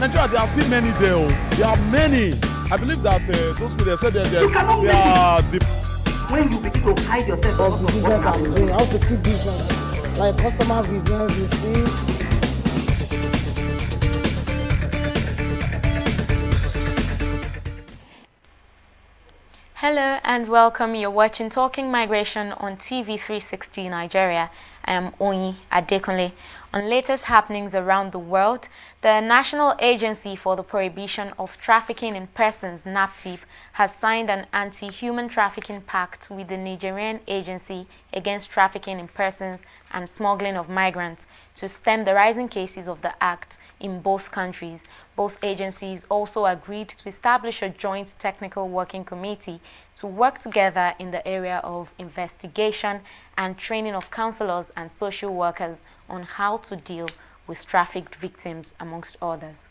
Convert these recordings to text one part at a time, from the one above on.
Nigeria, there are still many there. There are many. I believe that those people, they said that they are deep. When you begin to hide yourself of the business I'm doing, how to keep business, like customer business, receipts. Hello and welcome. You're watching Talking Migration on TV360 Nigeria. I am Oyi Adekunle. On latest happenings around the world, the National Agency for the Prohibition of Trafficking in Persons, NAPTIP, has signed an anti-human trafficking pact with the Nigerian Agency Against Trafficking in Persons and Smuggling of Migrants to stem the rising cases of the act in both countries. Both agencies also agreed to establish a joint technical working committee to work together in the area of investigation and training of counselors and social workers on how to deal with trafficked victims, amongst others.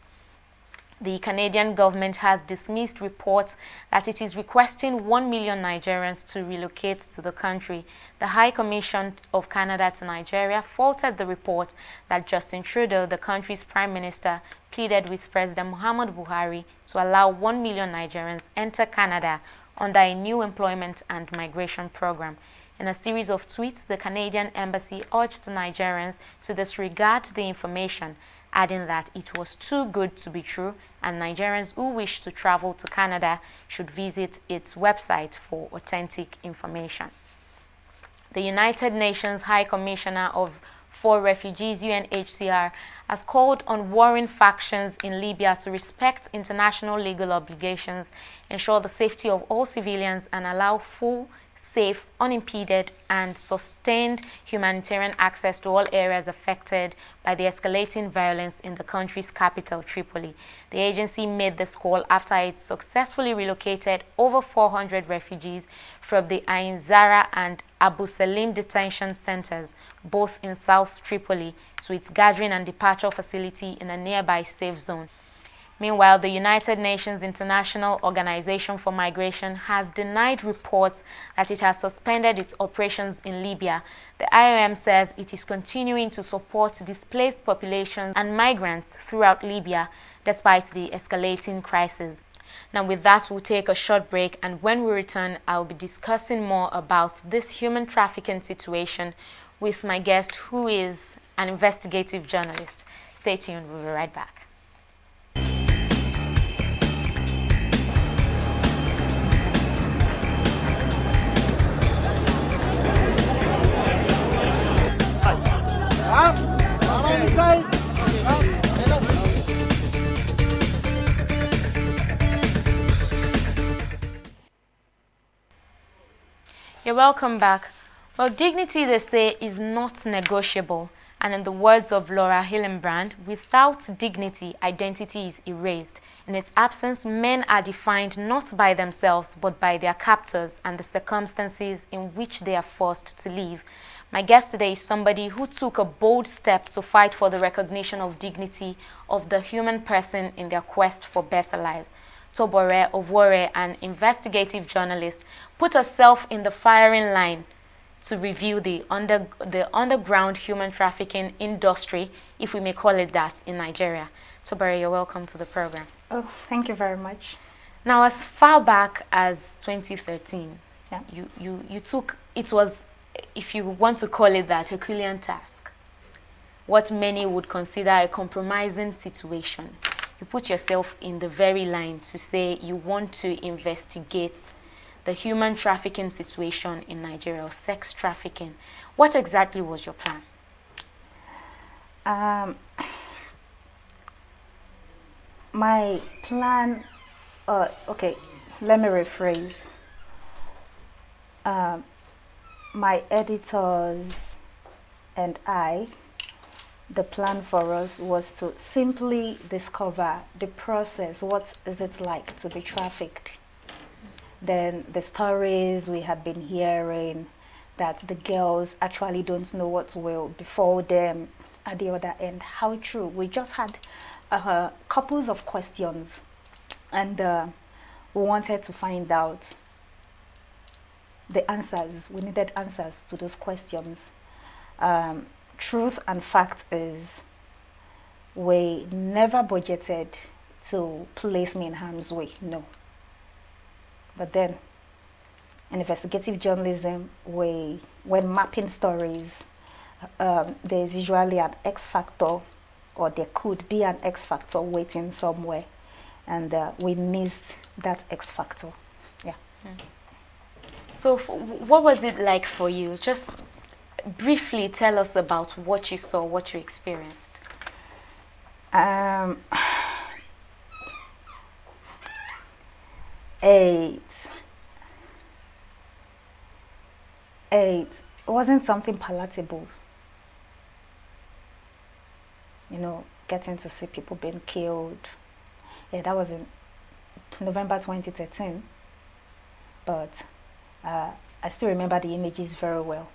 The Canadian government has dismissed reports that it is requesting 1 million Nigerians to relocate to the country. The High Commission of Canada to Nigeria faulted the report that Justin Trudeau, the country's prime minister, pleaded with President Muhammadu Buhari to allow 1 million Nigerians enter Canada under a new employment and migration program. In a series of tweets, the Canadian embassy urged the Nigerians to disregard the information, adding that it was too good to be true and Nigerians who wish to travel to Canada should visit its website for authentic information. The United Nations High Commissioner for Refugees, UNHCR, has called on warring factions in Libya to respect international legal obligations, ensure the safety of all civilians, and allow full, safe, unimpeded, and sustained humanitarian access to all areas affected by the escalating violence in the country's capital, Tripoli. The agency made this call after it successfully relocated over 400 refugees from the Ain Zara and Abu Salim detention centers, both in South Tripoli, to its gathering and departure facility in a nearby safe zone. Meanwhile, the United Nations International Organization for Migration has denied reports that it has suspended its operations in Libya. The IOM says it is continuing to support displaced populations and migrants throughout Libya despite the escalating crisis. Now, with that, we'll take a short break, and when we return, I'll be discussing more about this human trafficking situation with my guest, who is an investigative journalist. Stay tuned, we'll be right back. You're welcome back. Well, dignity, they say, is not negotiable. And in the words of Laura Hillenbrand, without dignity, identity is erased. In its absence, men are defined not by themselves, but by their captors and the circumstances in which they are forced to live. My guest today is somebody who took a bold step to fight for the recognition of dignity of the human person in their quest for better lives. Tobore of Warre, an investigative journalist, put herself in the firing line to review the underground human trafficking industry, if we may call it that, in Nigeria. Tobore, you're welcome to the program. Oh, thank you very much. Now, as far back as 2013, Yeah. you took, it was, if you want to call it that, Herculean task, what many would consider a compromising situation. You put yourself in the very line to say you want to investigate the human trafficking situation in Nigeria, or sex trafficking. What exactly was your plan? My plan, okay, let me rephrase. My editors and I, the plan for us was to simply discover the process. What is it like to be trafficked? Then the stories we had been hearing, that the girls actually don't know what will befall them at the other end. How true? We just had couples of questions, and we wanted to find out the answers. We needed answers to those questions. Truth and fact is, we never budgeted to place me in harm's way, no. But then, in investigative journalism, when mapping stories, there's usually an X factor, or there could be an X factor waiting somewhere, and we missed that X factor. Yeah. So what was it like for you? Just briefly tell us about what you saw, what you experienced. It wasn't something palatable. You know, getting to see people being killed. Yeah, that was in November 2013. But I still remember the images very well,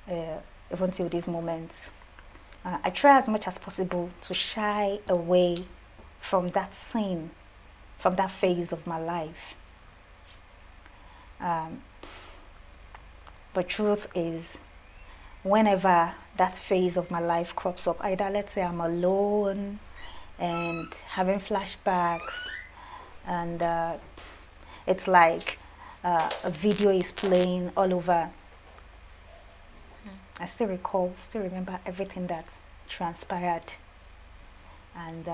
even till these moments. I try as much as possible to shy away from that scene, from that phase of my life. But truth is, whenever that phase of my life crops up, either let's say I'm alone and having flashbacks, and it's like a video is playing all over. I still remember everything that transpired, and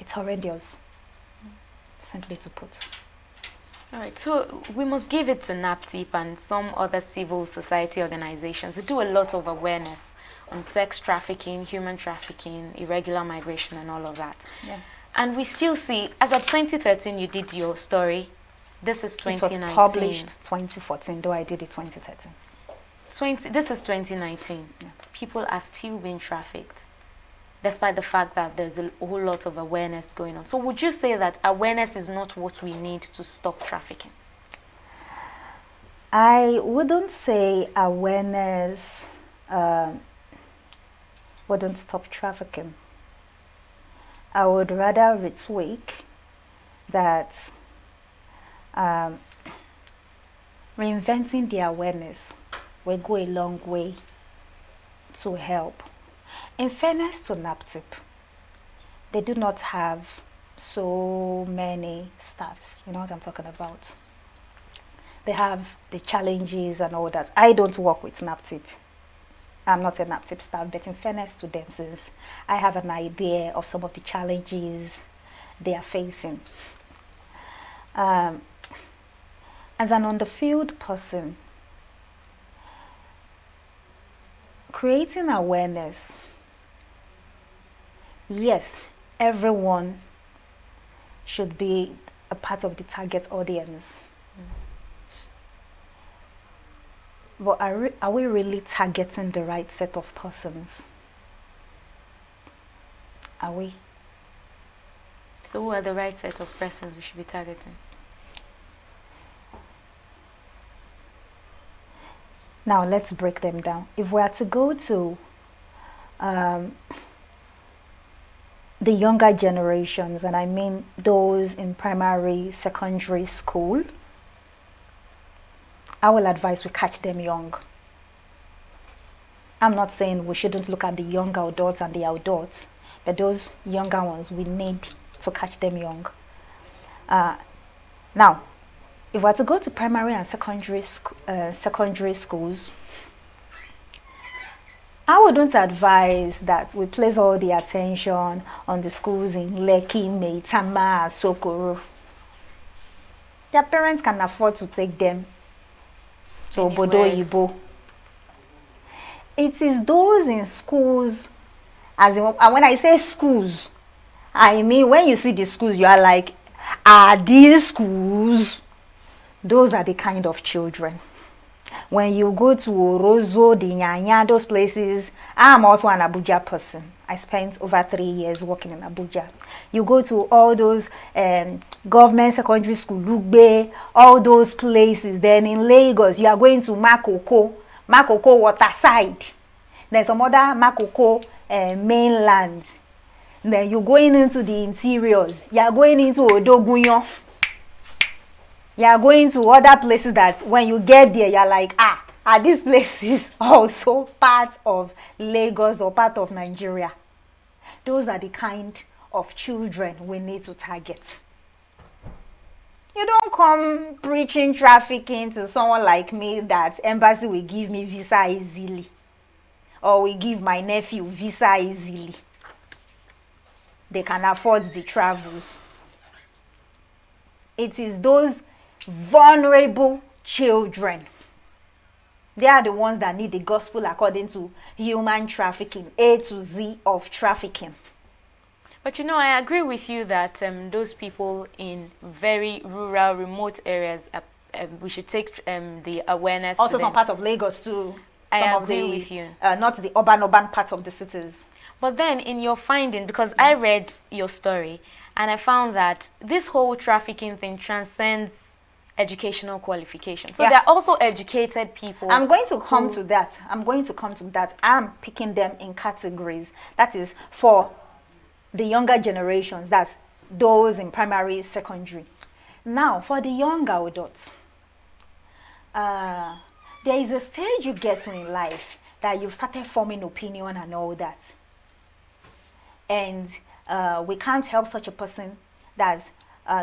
it's horrendous, simply to put. All right, so we must give it to NAPTIP and some other civil society organizations. They do a lot of awareness on sex trafficking, human trafficking, irregular migration, and all of that. Yeah. And we still see, as of 2013, you did your story. This is 2019. It was published 2014, though I did it 2013. This is 2019. Yeah. People are still being trafficked, despite the fact that there's a whole lot of awareness going on. So would you say that awareness is not what we need to stop trafficking? I wouldn't say awareness wouldn't stop trafficking. I would rather retweak that reinventing the awareness will go a long way to help. In fairness to NAPTIP, they do not have so many staffs. You know what I'm talking about? They have the challenges and all that. I don't work with NAPTIP. I'm not a NAPTIP staff, but in fairness to them, since I have an idea of some of the challenges they are facing. As an on-the-field person, creating awareness, yes, everyone should be a part of the target audience. But are we really targeting the right set of persons? Are we? So who are the right set of persons we should be targeting? Now let's break them down. If we are to go to the younger generations, and I mean those in primary, secondary school, I will advise we catch them young. I'm not saying we shouldn't look at the younger adults and the adults, but those younger ones, we need to catch them young. Now, if we're to go to primary and secondary schools, I wouldn't advise that we place all the attention on the schools in Lekki, Maitama, Sokoro. Their parents can afford to take them to Obodo Ibo. It is those in schools, and when I say schools, I mean when you see the schools, you are like, are these schools? Those are the kind of children. When you go to Orozo, Dinyanya, those places, I'm also an Abuja person. I spent over 3 years working in Abuja. You go to all those government secondary school, Lugbe, all those places. Then in Lagos, you are going to Makoko Waterside. There's some other Makoko mainland. Then you're going into the interiors. You are going into Odogunyo. You are going to other places that when you get there, you're like, are these places also part of Lagos or part of Nigeria? Those are the kind of children we need to target. You don't come preaching trafficking to someone like me that embassy will give me visa easily, or will give my nephew visa easily. They can afford the travels. It is those vulnerable children. They are the ones that need the gospel according to human trafficking, A to Z of trafficking. But I agree with you that those people in very rural, remote areas, we should take the awareness. Also, to some them. parts of Lagos too. I agree with you. Not the urban part of the cities. But then in your finding, because I read your story and I found that this whole trafficking thing transcends educational qualifications. So there are also educated people. I'm going to come to that. I'm picking them in categories. That is for the younger generations. That's those in primary, secondary. Now, for the younger adults, there is a stage you get to in life that you've started forming opinion and all that. And we can't help such a person that's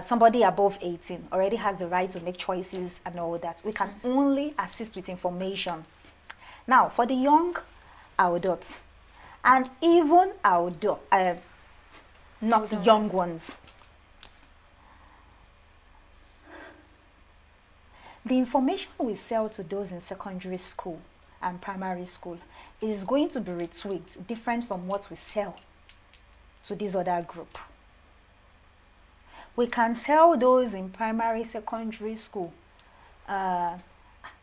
somebody above 18 already has the right to make choices and all that. We can only assist with information. Now, for the young adults, and even not young ones, the information we sell to those in secondary school and primary school is going to be retweaked different from what we sell to this other group. We can tell those in primary, secondary school,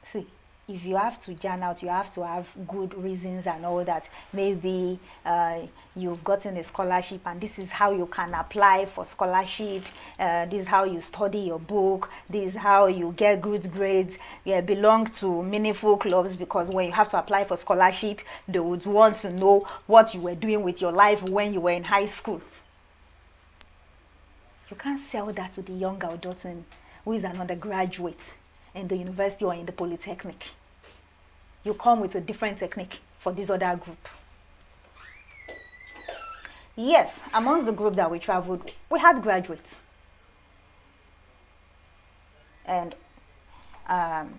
see, if you have to join out, you have to have good reasons and all that. Maybe you've gotten a scholarship and this is how you can apply for scholarship. This is how you study your book. This is how you get good grades. You belong to meaningful clubs, because when you have to apply for scholarship, they would want to know what you were doing with your life when you were in high school. You can't sell that to the young adult who is an undergraduate in the university or in the polytechnic. You come with a different technique for this other group. Yes, amongst the group that we traveled, we had graduates. And in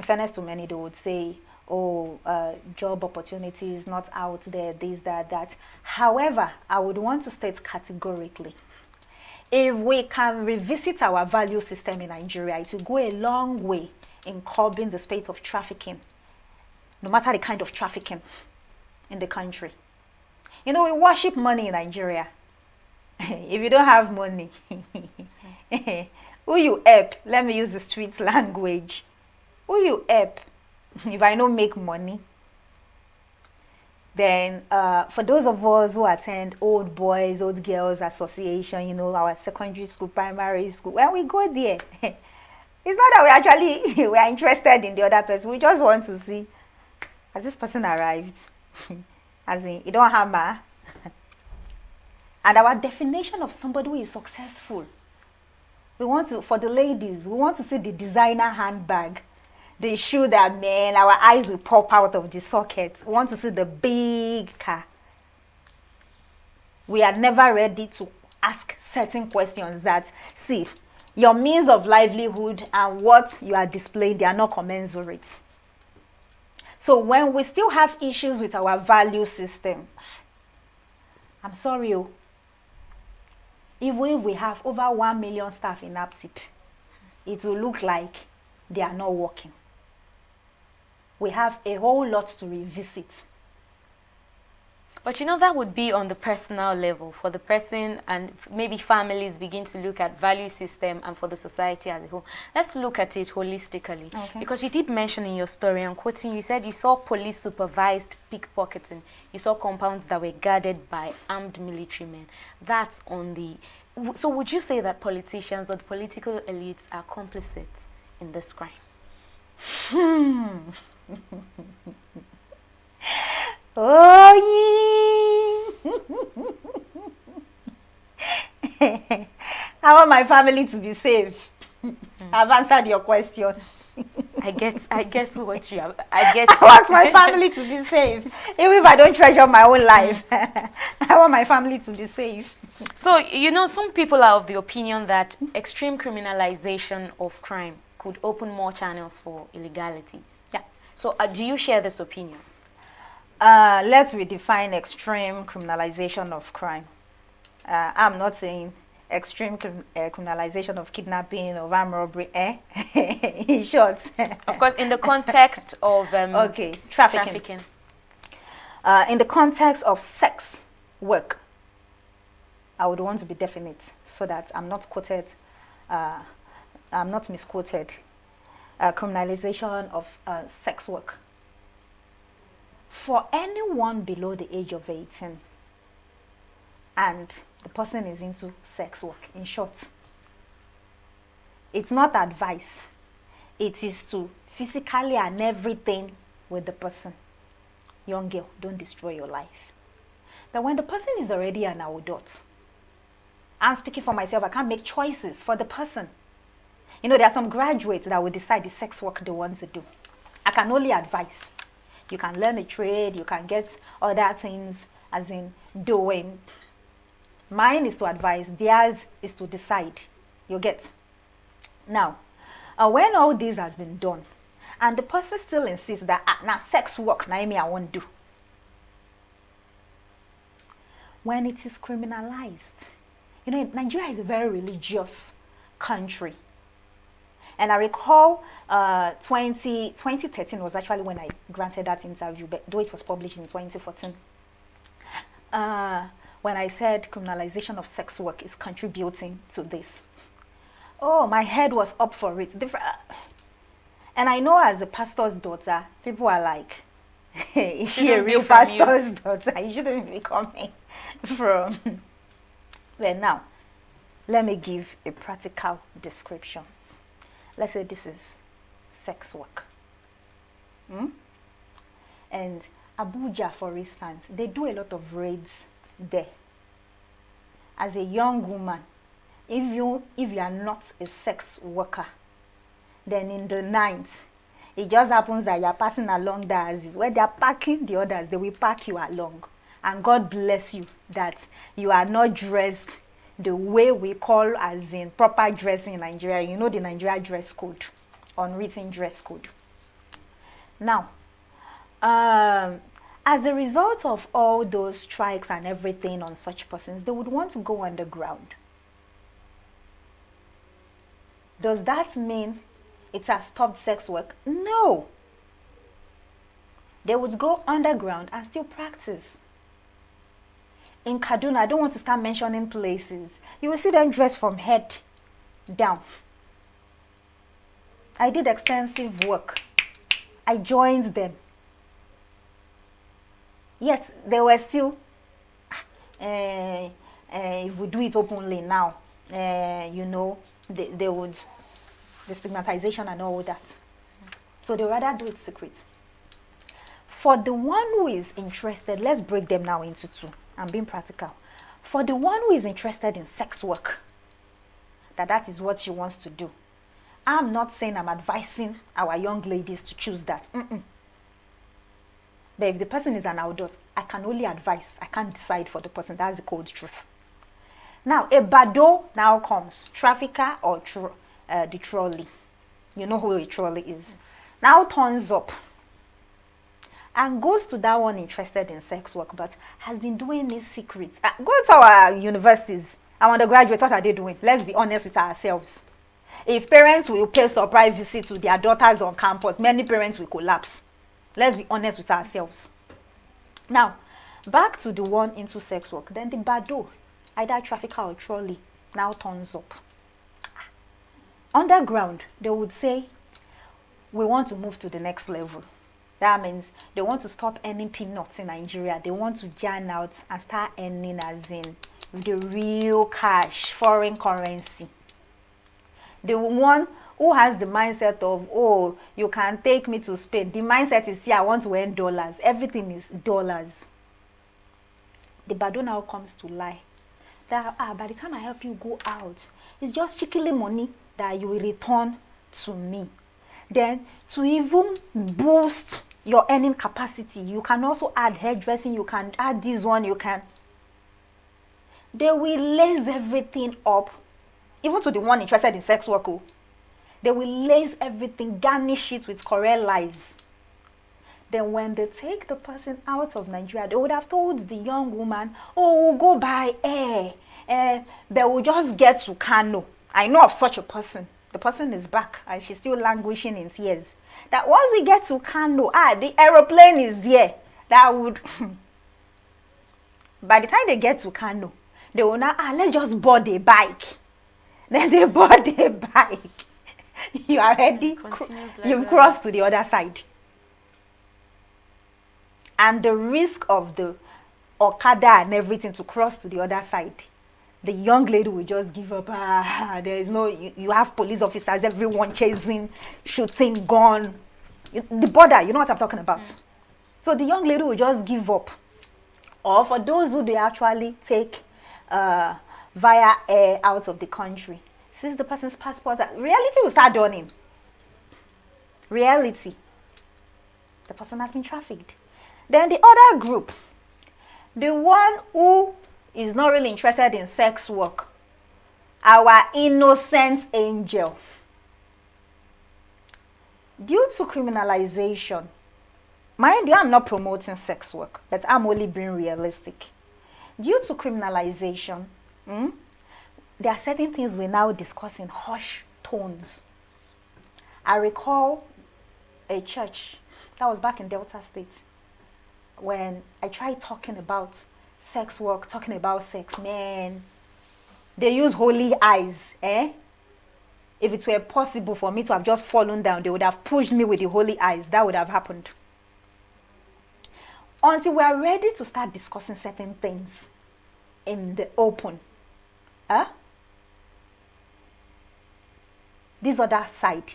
fairness to many, they would say, job opportunities not out there, this, that. However, I would want to state categorically, if we can revisit our value system in Nigeria, it will go a long way in curbing the spate of trafficking, no matter the kind of trafficking in the country. We worship money in Nigeria. If you don't have money, who you help? Let me use the street language. Who you help if I don't make money? Then for those of us who attend old boys, old girls association, our secondary school, primary school, when we go there, it's not that we are interested in the other person. We just want to see, has this person arrived? As in, you don't hammer. And our definition of somebody who is successful, for the ladies, we want to see the designer handbag, the shoe that, man, our eyes will pop out of the socket. We want to see the big car. We are never ready to ask certain questions that, see, your means of livelihood and what you are displaying, they are not commensurate. So when we still have issues with our value system, I'm sorry, even if we have over 1 million staff in APTIP, it will look like they are not working. We have a whole lot to revisit. But that would be on the personal level for the person, and maybe families begin to look at value system, and for the society as a whole. Let's look at it holistically. Okay. Because you did mention in your story, I'm quoting, you said you saw police supervised pickpocketing. You saw compounds that were guarded by armed military men. That's on the... So would you say that politicians or the political elites are complicit in this crime? I want my family to be safe. I've answered your question. I get what you have. I get. I want my family to be safe. Even if I don't treasure my own life, I want my family to be safe. So, some people are of the opinion that extreme criminalization of crime could open more channels for illegalities. Yeah. So, do you share this opinion? Let's redefine extreme criminalization of crime. I'm not saying extreme criminalization of kidnapping or armed robbery. In short. Of course, in the context of okay, trafficking. In the context of sex work, I would want to be definite so that I'm not quoted, I'm not misquoted. Criminalization of sex work. For anyone below the age of 18 and the person is into sex work, in short, it's not advice. It is to physically and everything with the person. Young girl, don't destroy your life. But when the person is already an adult, I'm speaking for myself, I can't make choices for the person. There are some graduates that will decide the sex work they want to do. I can only advise. You can learn a trade, you can get other things as in doing. Mine is to advise, theirs is to decide. You get? Now, when all this has been done, and the person still insists that, now sex work, now I won't do. When it is criminalized, Nigeria is a very religious country. And I recall 2013 was actually when I granted that interview, but though it was published in 2014. When I said criminalization of sex work is contributing to this. Oh, my head was up for it. And I know as a pastor's daughter, people are like, is she a real pastor's daughter? You shouldn't be coming from. Well, now, let me give a practical description. Let's say this is sex work. And Abuja, for instance, they do a lot of raids there. As a young woman, if you are not a sex worker, then in the night, it just happens that you are passing along the houses. Where they are parking the others, they will park you along. And God bless you that you are not dressed the way we call as in proper dressing in Nigeria. The Nigeria dress code, unwritten dress code. Now, as a result of all those strikes and everything on such persons, they would want to go underground. Does that mean it has stopped sex work? No. They would go underground and still practice. In Kaduna, I don't want to start mentioning places. You will see them dressed from head down. I did extensive work. I joined them. Yet, they were still, if we do it openly now, they would, the stigmatization and all that. So they rather do it secret. For the one who is interested, let's break them now into two. I'm being practical. For the one who is interested in sex work, that is what she wants to do. I'm not saying I'm advising our young ladies to choose that. But if the person is an adult, I can only advise. I can't decide for the person. That's the cold truth. Now, a bado now comes. Trafficker or the trolley. You know who a trolley is. Now turns up and goes to that one interested in sex work, but has been doing this secret. Go to our universities. Our undergraduates, what are they doing? Let's be honest with ourselves. If parents will pay surprise visit to their daughters on campus, many parents will collapse. Let's be honest with ourselves. Now, back to the one into sex work. Then the bado, either trafficker or trolley, now turns up. Underground, they would say, we want to move to the next level. That means they want to stop earning peanuts in Nigeria. They want to jam out and start earning as in the real cash, foreign currency. The one who has the mindset of, oh, you can take me to Spain. The mindset is, I want to earn dollars. Everything is dollars. The bado now comes to lie. That, by the time I help you go out, it's just chickily money that you will return to me. Then to even boost your earning capacity, you can also add hairdressing, you can add this one, you can. They will lace everything up, even to the one interested in sex work. They will lace everything, garnish it with correct lies. Then when they take the person out of Nigeria, they would have told the young woman, oh, we'll go by air. But we'll just get to Kano. I know of such a person. The person is back and she's still languishing in tears. That once we get to Kano, the aeroplane is there. That would... By the time they get to Kano, they will now, let's just board a bike. Then they board a bike. You are ready. You've crossed to the other side. And the risk of the Okada and everything to cross to the other side, the young lady will just give up. There is no, you have police officers, everyone chasing, shooting, gun. The border, you know what I'm talking about. So the young lady will just give up. Or for those who they actually take via air out of the country, since the person's passport, reality will start dawning. Reality. The person has been trafficked. Then the other group, the one who is not really interested in sex work, our innocent angel. Due to criminalization, mind you, I'm not promoting sex work, but I'm only being realistic. Due to criminalization, there are certain things we now discuss in hushed tones. I recall a church that was back in Delta State. When I tried talking about sex work, talking about sex, man, they use holy eyes, If it were possible for me to have just fallen down, they would have pushed me with the holy eyes. That would have happened. Until we are ready to start discussing certain things in the open. This other side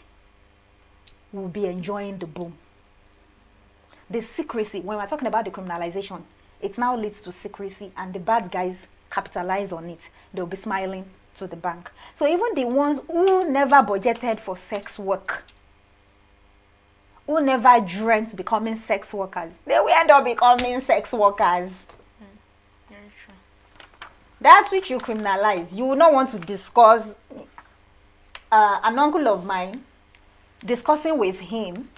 will be enjoying the boom. The secrecy, when we're talking about the criminalization, it now leads to secrecy and the bad guys capitalize on it. They'll be smiling to the bank. So even the ones who never budgeted for sex work, who never dreamt becoming sex workers, they will end up becoming sex workers. Very true. That's which you criminalize. You will not want to discuss. An uncle of mine, discussing with him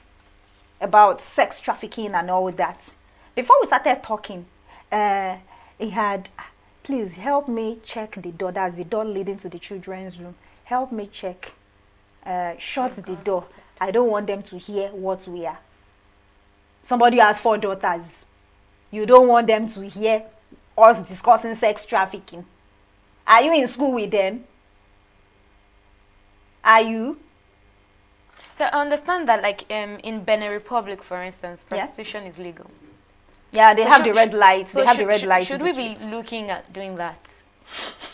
about sex trafficking and all that. Before we started talking, he had, please help me check the door. That's the door leading to the children's room. Help me check. Shut the door. I don't want them to hear what we are. Somebody has 4 daughters. You don't want them to hear us discussing sex trafficking. Are you in school with them? Are you? So I understand that, like in Benin Republic, for instance, prostitution is legal. Yeah, they So have the red lights. So they have the red lights. Should we be looking at doing that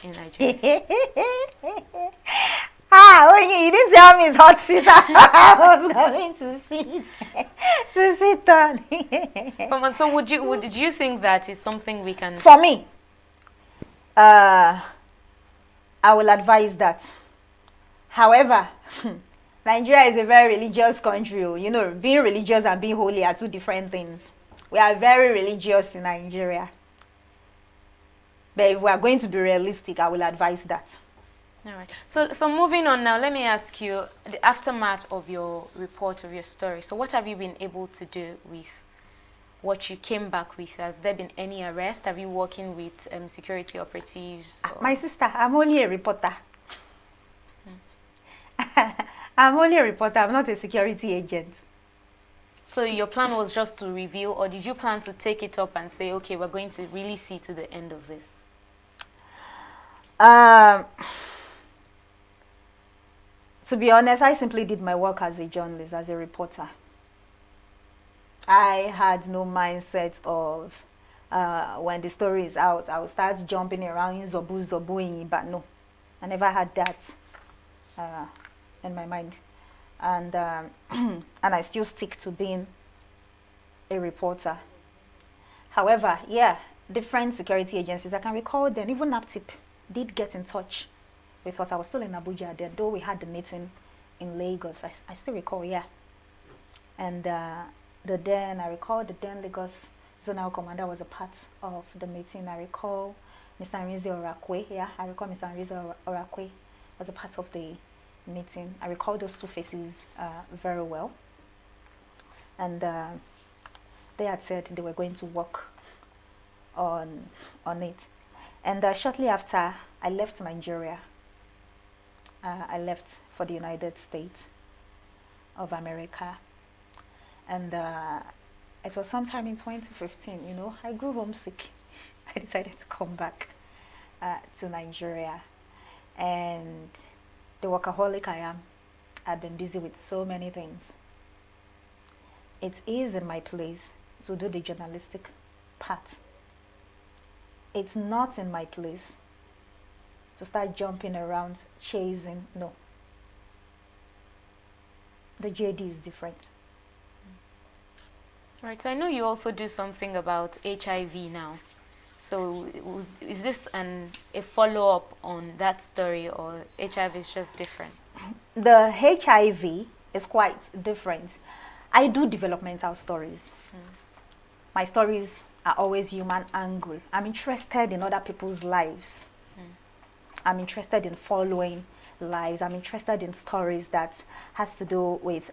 in Nigeria? You didn't tell me it's hot seat. I was going to sit to sit on. So would you think that is something we can? For me, I will advise that. However, Nigeria is a very religious country. You know, being religious and being holy are 2 different things. We are very religious in Nigeria. But if we are going to be realistic, I will advise that. All right. So moving on now, let me ask you the aftermath of your report, of your story. So what have you been able to do with what you came back with? Has there been any arrest? Have you working with security operatives? My sister, I'm only a reporter. I'm only a reporter. I'm not a security agent. So your plan was just to review, or did you plan to take it up and say, okay, we're going to really see to the end of this? To be honest, I simply did my work as a journalist, as a reporter. I had no mindset of when the story is out, I will start jumping around in Zobu, but no, I never had that in my mind. And and I still stick to being a reporter. However, yeah, different security agencies, I can recall then, even NAPTIP did get in touch with us. I was still in Abuja then, though we had the meeting in Lagos. I still recall, yeah. And I recall the then Lagos Zonal Commander was a part of the meeting. I recall Mr. Nrizi Orakwe, yeah, I recall Mr. Nrizi Orakwe was a part of the meeting. I recall those two faces very well. And they had said they were going to work on it. And shortly after, I left Nigeria. I left for the United States of America. And it was sometime in 2015, you know, I grew homesick. I decided to come back to Nigeria. And the workaholic I am, I'd been busy with so many things. It is in my place to do the journalistic part. It's not in my place to start jumping around, chasing, no. The JD is different. Right, so I know you also do something about HIV now. So is this a follow-up on that story, or HIV is just different? The HIV is quite different. I do developmental stories. My stories are always human angle. I'm interested in other people's lives. I'm interested in following lives. I'm interested in stories that has to do with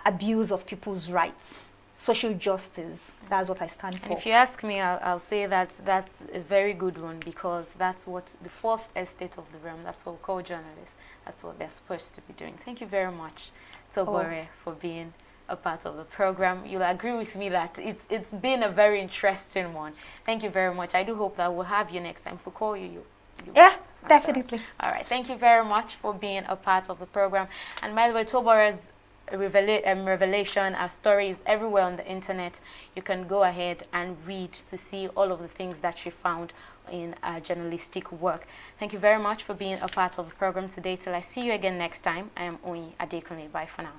abuse of people's rights, social justice. That's what I stand for. And if you ask me, I'll say that that's a very good one, because that's what the fourth estate of the realm, that's what we call journalists. That's what they're supposed to be doing. Thank you very much, Tobore, for being a part of the program. You'll agree with me that it's been a very interesting one. Thank you very much. I do hope that we'll have you next time. If we call you, yeah, definitely. All right. Thank you very much for being a part of the program. And by the way, Tobore's revelation, our stories everywhere on the internet. You can go ahead and read to see all of the things that she found in journalistic work. Thank you very much for being a part of the program today. Till I see you again next time, I am Oyi Adekunle. Bye for now.